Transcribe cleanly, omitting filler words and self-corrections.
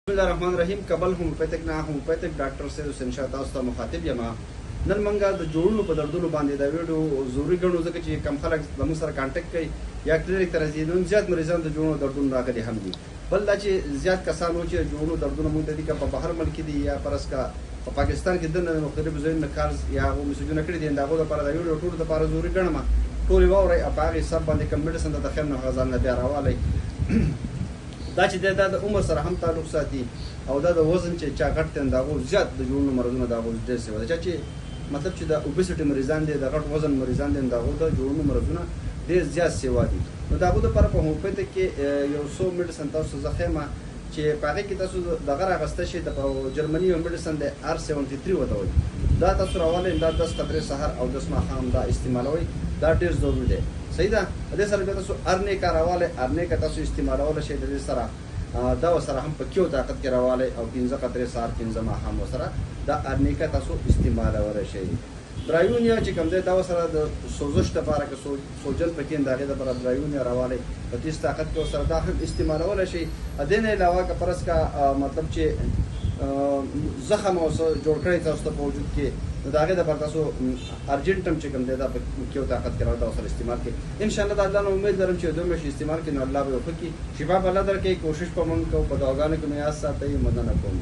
بسم الله الرحمن الرحیم. قبل هومیوپیتک نه هومیوپیتک ډاکټر سید حسین شاه تاسو ته مخاطب یم. نن منګه د جوړونو په دردونو باندې دا ویډیو ضروري ګڼو ځکه چې کم خلک زموږ سره کانټیکټ کوي یا کلینیک ته راځي. نن زیات مریضان د جوړونو دردونو راغلي هم دي. بل دا چې زیات کسان و چې جوړونو دردونه مونږ ته دي که په بهر ملک دي یا فرض کا په پاکستان کې د مختلفو ځایونو نه کارز یا هغو میسجونه کړي دي. د هغو دپاره دا ویډیو ټولو دپاره ضروري ګڼم. ټول یې واورئ او په هغې حساب باندې کوم میډیسن ته د خیر نه غذا نه بیا راوالی دا چې دا د عمر سره هم تعلق ساتي او دا د وزن چې چا غټ دی د هغو زیات د جوړونو مرضونه د هغو ډېر سوی ده. چا چې مطلب چې د اوبیسټي مریضان دي، د غټ وزن مریضان دي، د هغو د جوړونو مرضونه ډېر زیات سیوا دي. نو د هغو دپاره په هومیوپیتک کې یو څو میډیسن تاسو زه ښیم چې په هغې کې تاسو دغه راغسته شي. د جرمني یو میډیسن دی R73 ورته وایي. دا تاسو راولی دا 10 قطرې سهار او 10 ماښام دا استعمالوئ. دا ډېر ضروري دی. صحیح ده. دې سره بیا تاسو ارنیکا راوالی، ارنیکا تاسو استعمالولی شئ. د دې سره دا ورسره هم په کیو طاقت کې راوالی او 15 قطرې سهار 15 ماښام ورسره دا ارنیکا تاسو استعمالولی شئ. درایونیا چې کوم دی دا ورسره د سوزش دپاره که سوجن پکې د هغې دپاره درایونیا راوالی په 30 طاقت کې ورسره دا هم استعمالولی شئ. دې نه علاوه که فرض کا مطلب چې زخم او جوړ کړی تاسو ته په وجود کې نو د هغې دپاره تاسو ارجنټم چې کوم دی دا په کیو طاقت کې راوړه دا ورسره استعمال کړئ. انشاءالله د الله نه امید لرم چې 2 میاشتې استعمال کړئ نو الله به یې وښه کړي. شفا به الله درکوي. کوشش به مونږ کوو په دعاګانو کې مو یاد ساتئ. مننه کوم.